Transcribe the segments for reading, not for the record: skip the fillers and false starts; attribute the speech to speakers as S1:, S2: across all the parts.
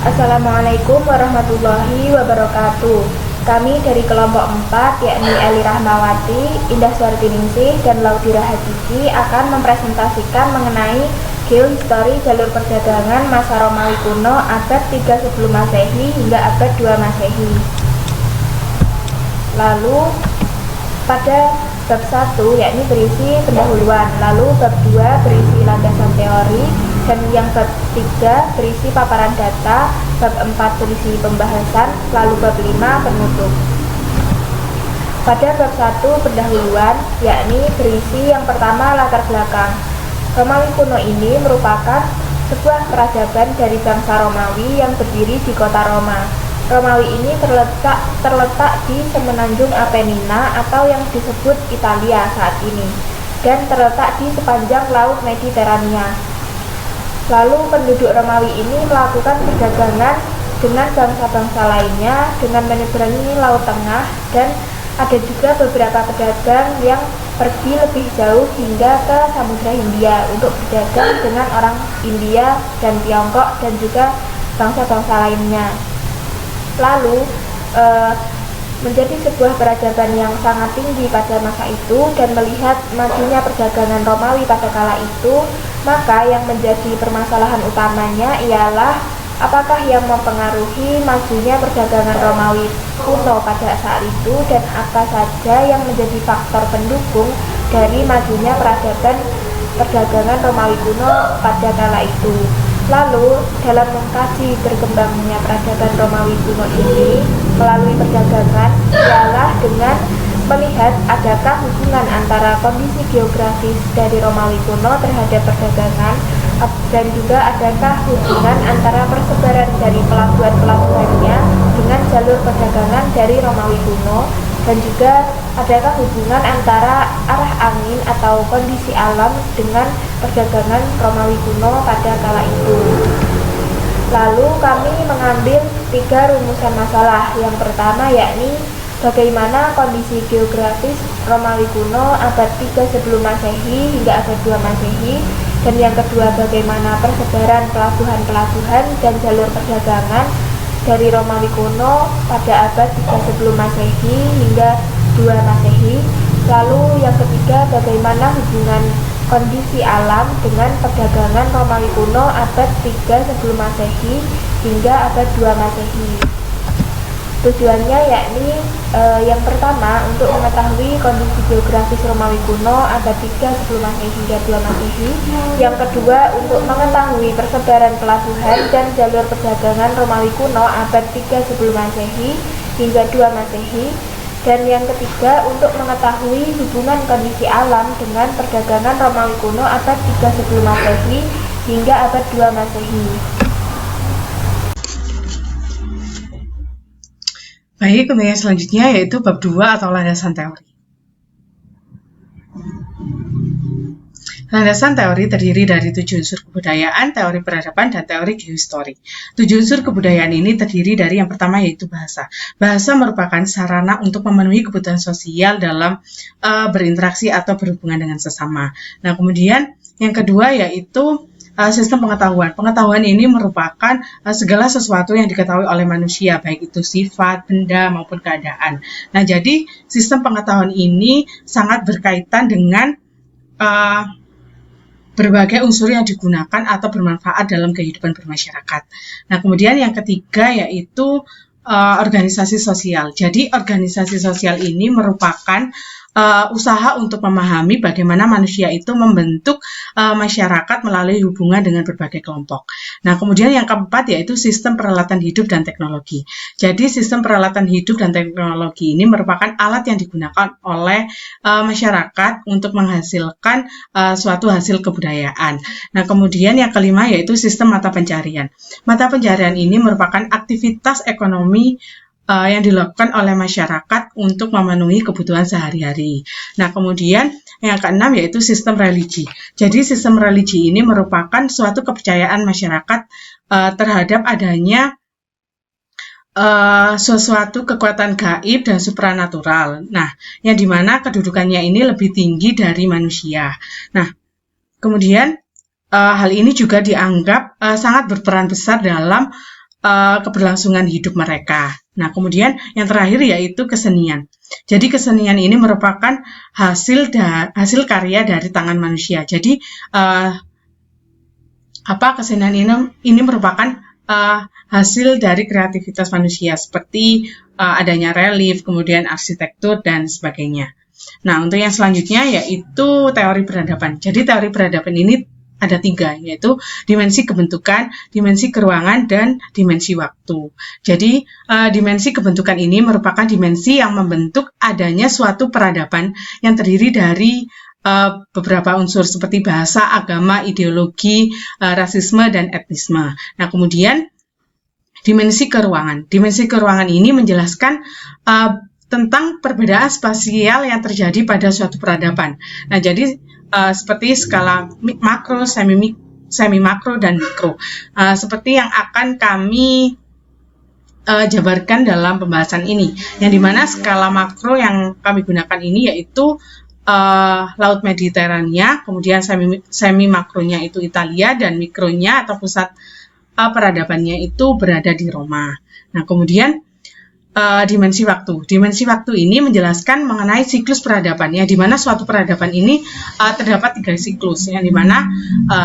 S1: Assalamualaikum warahmatullahi wabarakatuh. Kami dari kelompok 4, yakni Eli Rahmawati, Indah Suartiningsih, dan Laudira Hadiji akan mempresentasikan mengenai geohistori jalur perdagangan masa Romawi kuno abad 3 sebelum Masehi hingga abad 2 Masehi. Lalu pada bab 1 yakni berisi pendahuluan, lalu bab 2 berisi landasan teori, dan yang bab 3 berisi paparan data, bab 4 berisi pembahasan, lalu bab 5 penutup. Pada bab 1 pendahuluan yakni berisi yang pertama latar belakang. Romawi kuno ini merupakan sebuah peradaban dari bangsa Romawi yang berdiri di kota Roma. Romawi ini terletak di semenanjung Apenina atau yang disebut Italia saat ini, dan terletak di sepanjang Laut Mediterania. Lalu penduduk Romawi ini melakukan perdagangan dengan bangsa-bangsa lainnya dengan menyeberangi Laut Tengah, dan ada juga beberapa pedagang yang pergi lebih jauh hingga ke Samudra Hindia untuk berdagang dengan orang India dan Tiongkok dan juga bangsa-bangsa lainnya. Lalu menjadi sebuah peradaban yang sangat tinggi pada masa itu, dan melihat majunya perdagangan Romawi pada kala itu, maka yang menjadi permasalahan utamanya ialah apakah yang mempengaruhi majunya perdagangan Romawi kuno pada saat itu, dan apa saja yang menjadi faktor pendukung dari majunya perdagangan Romawi kuno pada kala itu. Lalu, dalam mengkaji berkembangnya peradaban Romawi kuno ini melalui perdagangan ialah dengan melihat adakah hubungan antara kondisi geografis dari Romawi kuno terhadap perdagangan, dan juga adakah hubungan antara persebaran dari pelabuhan-pelabuhannya dengan jalur perdagangan dari Romawi kuno, dan juga adakah hubungan antara arah angin atau kondisi alam dengan perdagangan Romawi kuno pada kala itu. Lalu kami mengambil 3 rumusan masalah. Yang pertama yakni bagaimana kondisi geografis Romawi kuno abad 3 sebelum Masehi hingga abad 2 Masehi, dan yang kedua bagaimana persebaran pelabuhan-pelabuhan dan jalur perdagangan dari Romawi kuno pada abad 3 sebelum Masehi hingga 2 Masehi. Lalu yang ketiga bagaimana hubungan kondisi alam dengan perdagangan Romawi kuno abad 3 sebelum Masehi hingga abad 2 Masehi. Tujuannya yakni yang pertama untuk mengetahui kondisi geografis Romawi kuno abad 3 sebelum Masehi hingga 2 Masehi. Yang kedua untuk mengetahui persebaran pelabuhan dan jalur perdagangan Romawi kuno abad 3 sebelum Masehi hingga 2 Masehi. Dan yang ketiga untuk mengetahui hubungan kondisi alam dengan perdagangan Romawi kuno abad 3 sebelum Masehi hingga abad 2 Masehi.
S2: Baik, kemudian selanjutnya yaitu bab 2 atau landasan teori. Landasan teori terdiri dari 7 unsur kebudayaan, teori peradaban, dan teori geohistori. 7 unsur kebudayaan ini terdiri dari yang pertama yaitu bahasa. Bahasa merupakan sarana untuk memenuhi kebutuhan sosial dalam berinteraksi atau berhubungan dengan sesama. Nah, kemudian yang kedua yaitu sistem pengetahuan. Pengetahuan ini merupakan segala sesuatu yang diketahui oleh manusia, baik itu sifat, benda, maupun keadaan. Nah, jadi sistem pengetahuan ini sangat berkaitan dengan berbagai unsur yang digunakan atau bermanfaat dalam kehidupan bermasyarakat. Nah, kemudian yang ketiga yaitu organisasi sosial. Jadi, organisasi sosial ini merupakan usaha untuk memahami bagaimana manusia itu membentuk masyarakat melalui hubungan dengan berbagai kelompok. Nah, kemudian yang keempat yaitu sistem peralatan hidup dan teknologi. Jadi, sistem peralatan hidup dan teknologi ini merupakan alat yang digunakan oleh masyarakat untuk menghasilkan suatu hasil kebudayaan. Nah, kemudian yang kelima yaitu sistem mata pencarian. Mata pencarian ini merupakan aktivitas ekonomi yang dilakukan oleh masyarakat untuk memenuhi kebutuhan sehari-hari. Nah, kemudian yang keenam yaitu sistem religi. Jadi, sistem religi ini merupakan suatu kepercayaan masyarakat terhadap adanya sesuatu kekuatan gaib dan supranatural. Nah, yang dimana kedudukannya ini lebih tinggi dari manusia. Nah, kemudian hal ini juga dianggap sangat berperan besar dalam keberlangsungan hidup mereka. Nah, kemudian yang terakhir yaitu kesenian. Jadi kesenian ini merupakan hasil karya dari tangan manusia. Jadi kesenian ini merupakan hasil dari kreativitas manusia seperti adanya relief, kemudian arsitektur dan sebagainya. Nah, untuk yang selanjutnya yaitu teori peradaban. Jadi teori peradaban ini ada 3, yaitu dimensi kebentukan, dimensi keruangan, dan dimensi waktu. Jadi, dimensi kebentukan ini merupakan dimensi yang membentuk adanya suatu peradaban yang terdiri dari beberapa unsur seperti bahasa, agama, ideologi, rasisme, dan etnisme. Nah, kemudian dimensi keruangan. Dimensi keruangan ini menjelaskan tentang perbedaan spasial yang terjadi pada suatu peradaban. Nah, jadi seperti skala makro, semi makro, dan mikro. Seperti yang akan kami jabarkan dalam pembahasan ini, yang dimana skala makro yang kami gunakan ini yaitu Laut Mediterania, kemudian semi makronya itu Italia, dan mikronya atau pusat peradabannya itu berada di Roma. Nah, kemudian dimensi waktu. Dimensi waktu ini menjelaskan mengenai siklus peradaban, ya, di mana suatu peradaban ini terdapat 3 siklus, yang dimana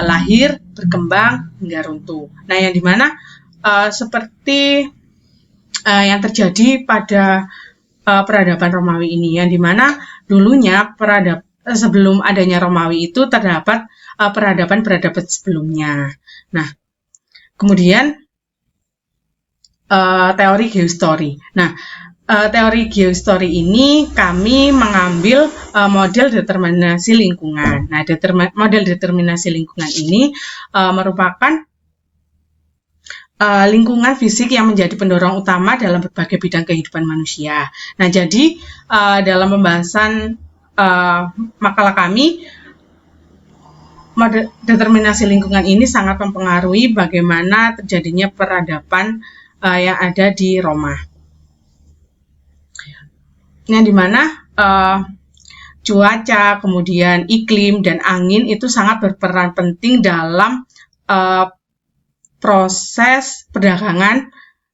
S2: lahir, berkembang, hingga runtuh. Nah, yang dimana seperti yang terjadi pada peradaban Romawi ini, yang dimana dulunya sebelum adanya Romawi itu terdapat peradaban-peradaban sebelumnya. Nah, kemudian teori geostory. Nah, teori geostory ini kami mengambil model determinasi lingkungan. Nah, model determinasi lingkungan ini merupakan lingkungan fisik yang menjadi pendorong utama dalam berbagai bidang kehidupan manusia. Nah, jadi dalam pembahasan makalah kami, model determinasi lingkungan ini sangat mempengaruhi bagaimana terjadinya peradaban yang ada di Roma. Yang dimana cuaca, kemudian iklim, dan angin itu sangat berperan penting dalam proses perdagangan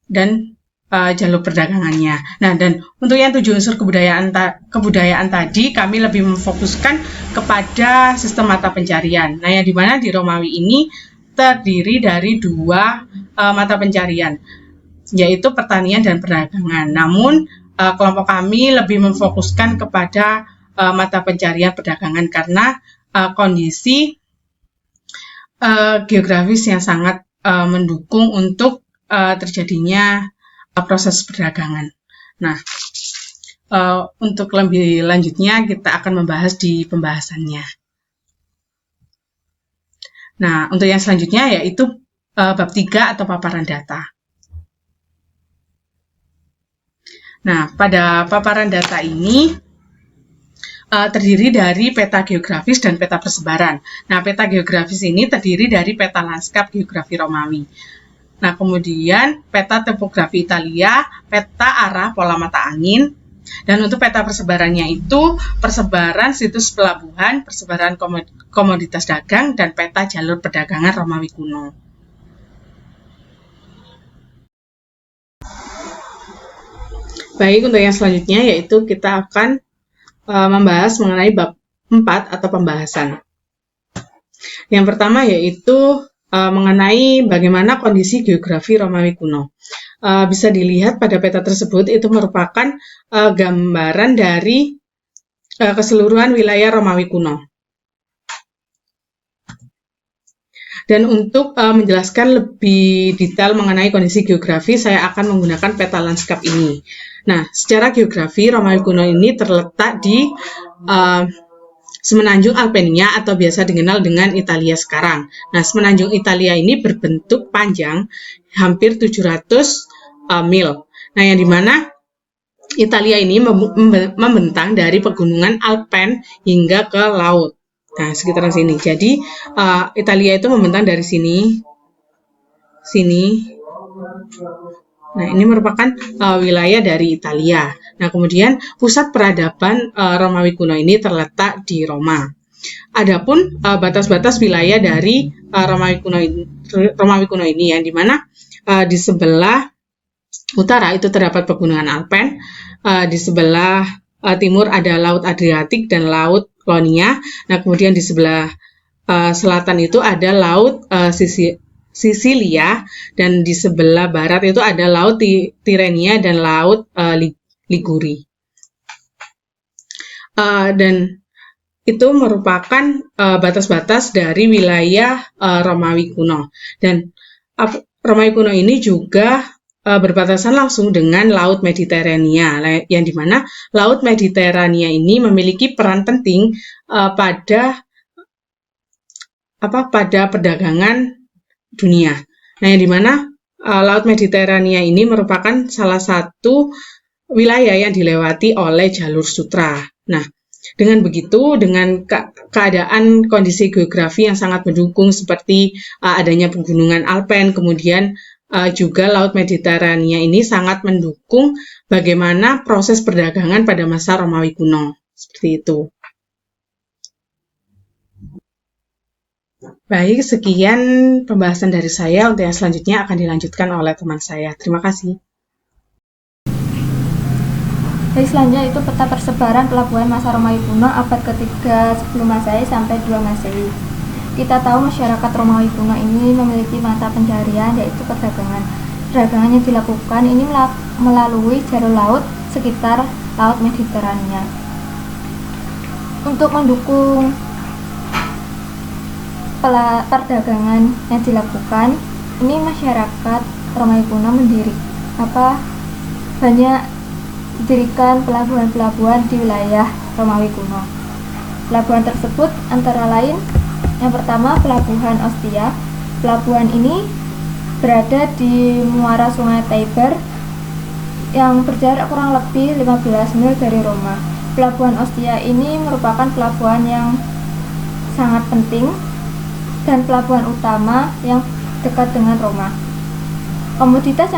S2: dan jalur perdagangannya. Nah, dan untuk yang 7 unsur kebudayaan tadi, kami lebih memfokuskan kepada sistem mata pencarian. Nah, yang dimana di Romawi ini terdiri dari 2 mata pencarian, yaitu pertanian dan perdagangan. Namun, kelompok kami lebih memfokuskan kepada mata pencarian perdagangan karena kondisi geografis yang sangat mendukung untuk terjadinya proses perdagangan. Nah, untuk lebih lanjutnya kita akan membahas di pembahasannya. Nah, untuk yang selanjutnya yaitu bab 3 atau paparan data. Nah, pada paparan data ini terdiri dari peta geografis dan peta persebaran. Nah, peta geografis ini terdiri dari peta lanskap geografi Romawi. Nah, kemudian peta topografi Italia, peta arah pola mata angin, dan untuk peta persebarannya itu persebaran situs pelabuhan, persebaran komoditas dagang, dan peta jalur perdagangan Romawi kuno. Baik, untuk yang selanjutnya yaitu kita akan membahas mengenai bab 4 atau pembahasan. Yang pertama yaitu mengenai bagaimana kondisi geografi Romawi kuno. Bisa dilihat pada peta tersebut itu merupakan gambaran dari keseluruhan wilayah Romawi kuno. Dan untuk menjelaskan lebih detail mengenai kondisi geografi, saya akan menggunakan peta lanskap ini. Nah, secara geografi, Romawi kuno ini terletak di semenanjung Alpenia atau biasa dikenal dengan Italia sekarang. Nah, semenanjung Italia ini berbentuk panjang hampir 700 mil. Nah, yang dimana Italia ini membentang dari pegunungan Alpen hingga ke laut. Nah, sekitaran sini. Jadi, Italia itu membentang dari sini. Nah, ini merupakan wilayah dari Italia. Nah, kemudian pusat peradaban Romawi kuno ini terletak di Roma. Adapun batas-batas wilayah dari Romawi kuno ini, yang dimana Di sebelah utara itu terdapat pegunungan Alpen, di sebelah timur ada Laut Adriatik dan Laut Ionia. Nah, kemudian di sebelah selatan itu ada Laut Sisilia, dan di sebelah barat itu ada Laut Tirrenia dan Laut Liguri. Dan itu merupakan batas-batas dari wilayah Romawi kuno. Dan Romawi kuno ini juga berbatasan langsung dengan Laut Mediterania, yang dimana Laut Mediterania ini memiliki peran penting pada perdagangan dunia. Nah, yang dimana Laut Mediterania ini merupakan salah satu wilayah yang dilewati oleh jalur sutra. Nah, dengan begitu, dengan keadaan kondisi geografi yang sangat mendukung seperti adanya pegunungan Alpen, kemudian juga Laut Mediterania ini sangat mendukung bagaimana proses perdagangan pada masa Romawi kuno. Seperti itu. Baik, sekian pembahasan dari saya. Untuk yang selanjutnya akan dilanjutkan oleh teman saya. Terima kasih.
S1: Baik, selanjutnya itu peta persebaran pelabuhan masa Romawi kuno abad ketiga sebelum Masehi sampai 2 Masehi. Kita tahu masyarakat Romawi kuno ini memiliki mata pencaharian, yaitu perdagangan. Perdagangan yang dilakukan ini melalui jalur laut sekitar Laut Mediterania. Untuk mendukung perdagangan yang dilakukan, ini masyarakat Romawi kuno banyak didirikan pelabuhan-pelabuhan di wilayah Romawi kuno. Pelabuhan tersebut antara lain yang pertama Pelabuhan Ostia. Pelabuhan ini berada di muara Sungai Tiber yang berjarak kurang lebih 15 mil dari Roma. Pelabuhan Ostia ini merupakan pelabuhan yang sangat penting dan pelabuhan utama yang dekat dengan Roma. Komoditas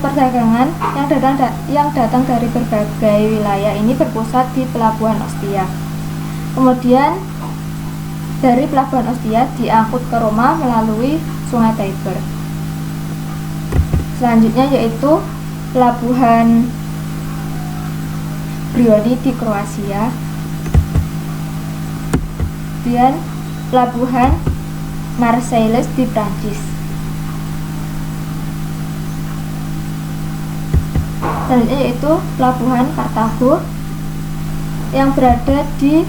S1: perdagangan yang datang dari berbagai wilayah ini berpusat di Pelabuhan Ostia. Kemudian dari Pelabuhan Ostia diangkut ke Roma melalui Sungai Tiber. Selanjutnya yaitu Pelabuhan Brioni di Kroasia. Kemudian Pelabuhan Marseilles di Prancis. Selanjutnya yaitu Pelabuhan Kartago yang berada di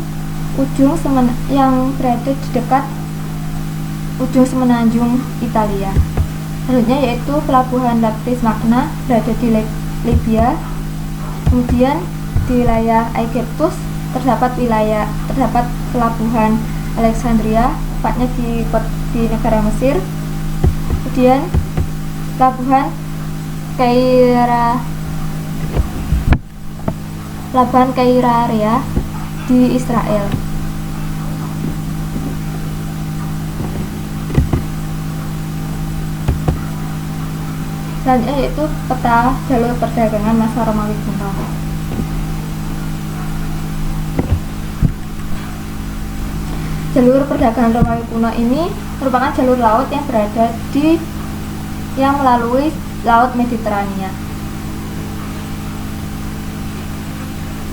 S1: dekat ujung semenanjung Italia. Selanjutnya yaitu Pelabuhan Laptis Magna berada di Libya. Kemudian di wilayah Aegyptus terdapat Pelabuhan Alexandria, tepatnya di negara Mesir. Kemudian Pelabuhan Kairarea di Israel. Selanjutnya yaitu peta jalur perdagangan masa Romawi kuno. Jalur perdagangan Romawi kuno ini merupakan jalur laut yang melalui Laut Mediterania.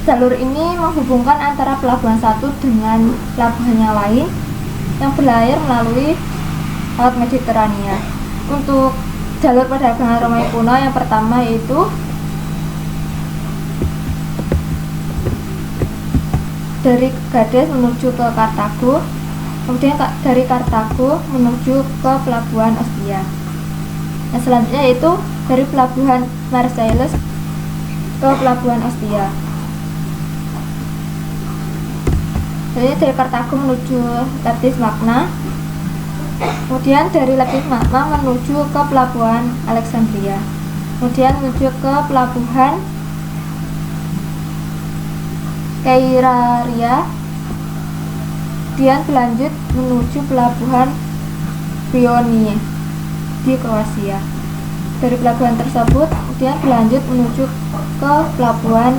S1: Jalur ini menghubungkan antara pelabuhan satu dengan pelabuhan yang lain yang berlayar melalui Laut Mediterania. Untuk jalur perdagangan Romawi kuno yang pertama yaitu dari Gades menuju ke Kartago, kemudian dari Kartago menuju ke Pelabuhan Ostia. Yang selanjutnya yaitu dari Pelabuhan Marseilles ke Pelabuhan Ostia. Jadi dari Kartago menuju Laptis Magna, kemudian dari Laptis Magna menuju ke Pelabuhan Alexandria, kemudian menuju ke Pelabuhan Kairarea, kemudian berlanjut menuju Pelabuhan Brioni di Kroasia. Dari pelabuhan tersebut kemudian berlanjut menuju ke Pelabuhan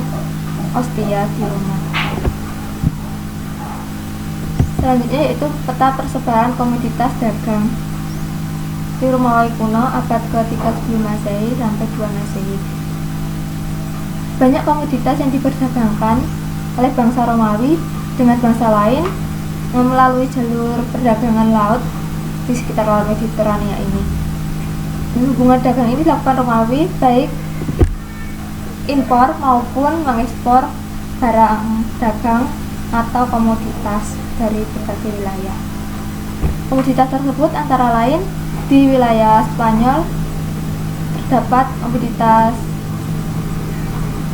S1: Ostia di Roma. Selanjutnya yaitu peta persebaran komoditas dagang. di Romawi kuno abad ke-3 sebelum Masehi sampai 2 Masehi. Banyak komoditas yang diperdagangkan oleh bangsa Romawi dengan bangsa lain melalui jalur perdagangan laut di sekitar Laut Mediterania ini. Hubungan dagang ini dilakukan Romawi baik impor maupun mengekspor barang dagang atau komoditas dari berbagai wilayah. Komoditas tersebut antara lain di wilayah Spanyol terdapat komoditas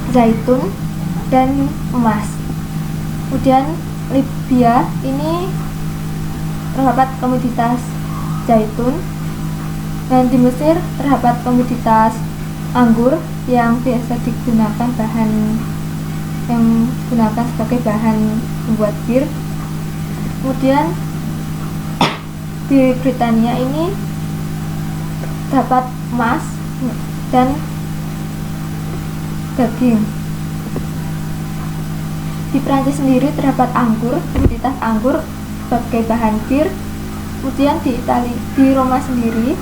S1: zaitun dan emas. Kemudian Libya ini terdapat komoditas zaitun, dan di Mesir terdapat komoditas anggur yang biasa digunakan sebagai bahan membuat bir. Kemudian di Britania ini terdapat emas dan daging. Di Prancis sendiri terdapat komoditas anggur sebagai bahan bir. Kemudian di Roma sendiri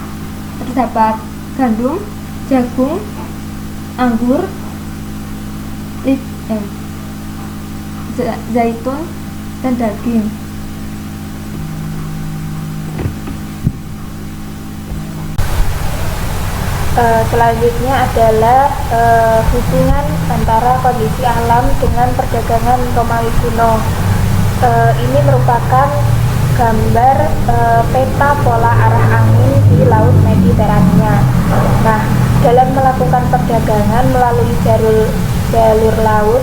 S1: terdapat gandum, jagung, anggur, zaitun, dan daging.
S3: Selanjutnya adalah hubungan antara kondisi alam dengan perdagangan Romawi kuno. Ini merupakan gambar peta pola arah angin di Laut Mediterania. Nah, dalam melakukan perdagangan melalui jalur laut,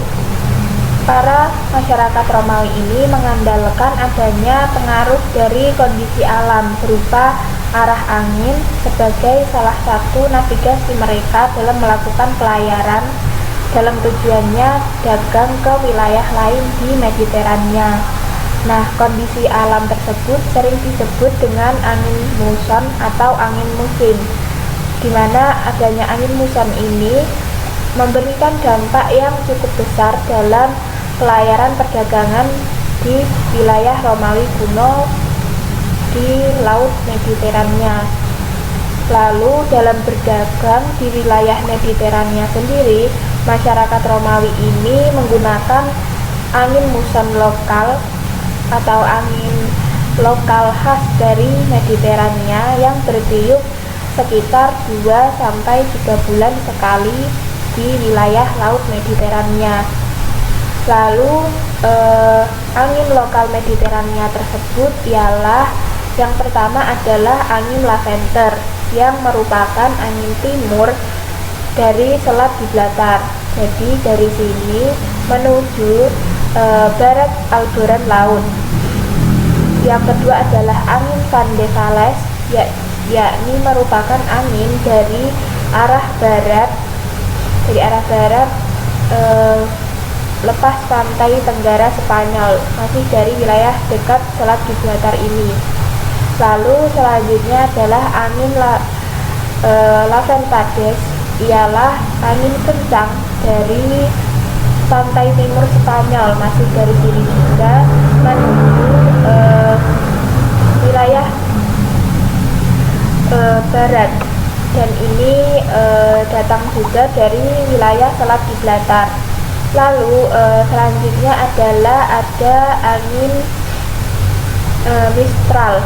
S3: para masyarakat Romawi ini mengandalkan adanya pengaruh dari kondisi alam berupa arah angin sebagai salah satu navigasi mereka dalam melakukan pelayaran dalam tujuannya dagang ke wilayah lain di Mediterania. Nah, kondisi alam tersebut sering disebut dengan angin muson atau angin musim, di mana adanya angin muson ini memberikan dampak yang cukup besar dalam pelayaran perdagangan di wilayah Romawi kuno di Laut Mediterania. Lalu dalam berdagang di wilayah Mediterania sendiri, masyarakat Romawi ini menggunakan angin muson lokal atau angin lokal khas dari Mediterania yang bertiup sekitar 2-3 bulan sekali di wilayah Laut Mediterania. Lalu angin lokal Mediterania tersebut ialah yang pertama adalah angin laventer yang merupakan angin timur dari Selat Gibraltar. Jadi dari sini menuju barat Alboran laut. Yang kedua adalah angin Van de Valles, yakni merupakan angin dari arah barat lepas pantai tenggara Spanyol, masih dari wilayah dekat Selat Gibraltar ini. Lalu selanjutnya adalah angin Laventades, ialah angin kencang dari pantai timur Spanyol, masih dari sini juga menuju wilayah barat, dan ini datang juga dari wilayah Selat Gibraltar. Lalu selanjutnya adalah ada angin Mistral.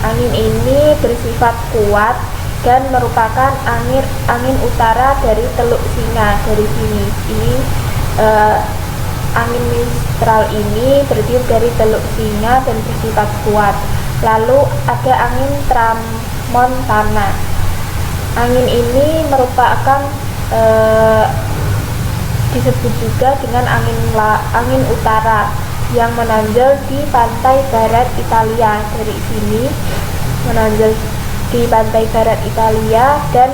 S3: Angin ini bersifat kuat dan merupakan angin utara dari Teluk Singa. Dari sini angin Mistral ini bertiup dari Teluk Singa dan bersifat kuat. Lalu ada angin Tramontana. Angin ini merupakan disebut juga dengan angin utara yang menonjol di pantai barat Italia. Dari sini menonjol di pantai barat Italia dan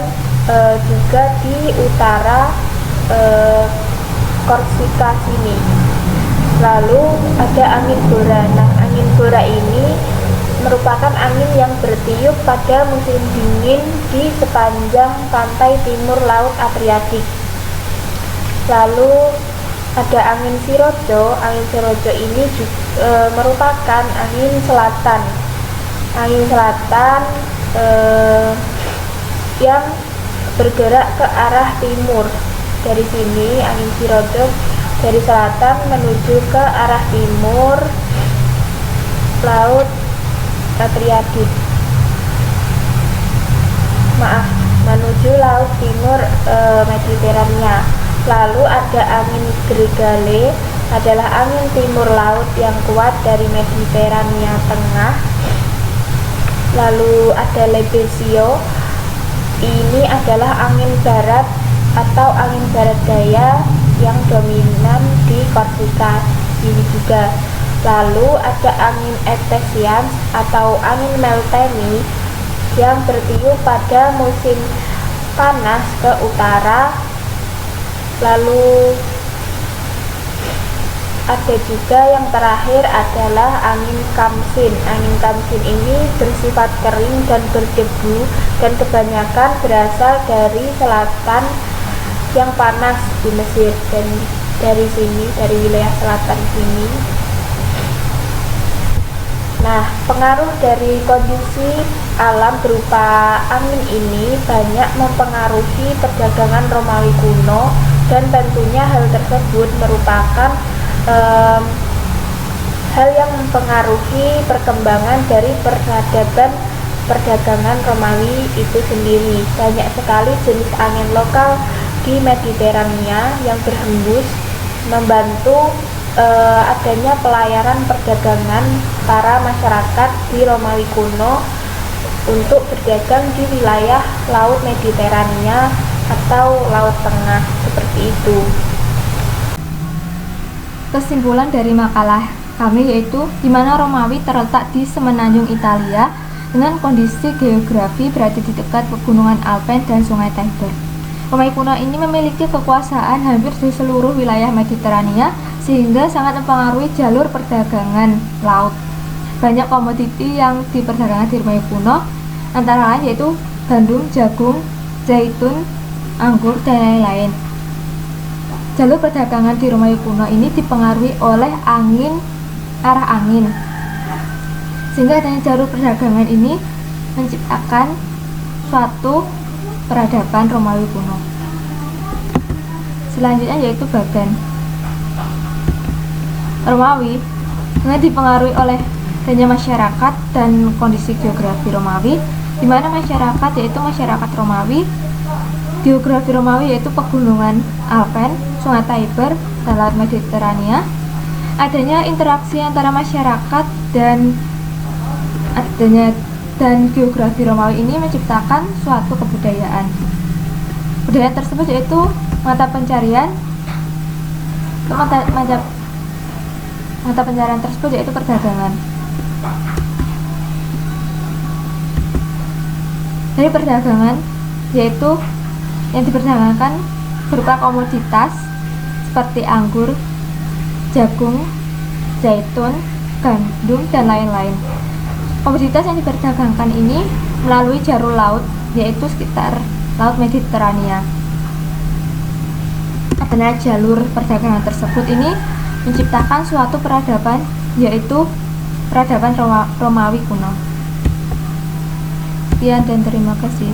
S3: juga di utara Korsika sini. Lalu ada angin Bora. Nah, angin Bora ini merupakan angin yang bertiup pada musim dingin di sepanjang pantai timur Laut Adriatik. Lalu ada angin Siroco. Angin Siroco ini juga merupakan angin selatan. Angin selatan yang bergerak ke arah timur. Dari sini angin Cirodog dari selatan menuju ke arah timur laut Adriatik. Menuju laut timur Mediterania. Lalu ada angin Gregale, adalah angin timur laut yang kuat dari Mediterania Tengah. Lalu ada Lebesio, ini adalah angin barat atau angin barat daya yang dominan di Korsika ini juga. Lalu ada angin Etesians atau angin Meltemi yang bertiup pada musim panas ke utara. Lalu ada juga yang terakhir adalah angin Kamsin. Angin Kamsin ini bersifat kering dan berdebu dan kebanyakan berasal dari selatan yang panas di Mesir, dan dari sini, dari wilayah selatan sini. Nah, pengaruh dari kondisi alam berupa angin ini banyak mempengaruhi perdagangan Romawi kuno, dan tentunya hal tersebut merupakan hal yang mempengaruhi perkembangan dari perdagangan Romawi itu sendiri. Banyak sekali jenis angin lokal di Mediterania yang berhembus membantu adanya pelayaran perdagangan para masyarakat di Romawi kuno untuk berdagang di wilayah Laut Mediterania atau Laut Tengah, seperti itu.
S1: Kesimpulan dari makalah kami yaitu di mana Romawi terletak di semenanjung Italia dengan kondisi geografi berada di dekat pegunungan Alpen dan Sungai Tiber. Romawi kuno ini memiliki kekuasaan hampir di seluruh wilayah Mediterania sehingga sangat mempengaruhi jalur perdagangan laut. Banyak komoditi yang diperdagangkan di Romawi kuno antara lain yaitu gandum, jagung, zaitun, anggur, dan lain-lain. Jalur perdagangan di Romawi kuno ini dipengaruhi oleh arah angin, sehingga adanya jalur perdagangan ini menciptakan suatu peradaban Romawi kuno. Selanjutnya yaitu Bagan. Romawi dengan dipengaruhi oleh adanya masyarakat dan kondisi geografi Romawi, di mana masyarakat yaitu masyarakat Romawi, geografi Romawi yaitu pegunungan Alpen, Sungai Tiber, dan Laut Mediterania. Adanya interaksi antara masyarakat dan geografi Romawi ini menciptakan suatu kebudayaan. Budaya tersebut yaitu mata pencarian tersebut yaitu perdagangan. Dari perdagangan yaitu yang diperdagangkan berupa komoditas seperti anggur, jagung, zaitun, gandum, dan lain-lain. Komoditas yang diperdagangkan ini melalui jalur laut yaitu sekitar Laut Mediterania. Adanya jalur perdagangan tersebut ini menciptakan suatu peradaban yaitu peradaban Romawi kuno. Sekian dan terima kasih.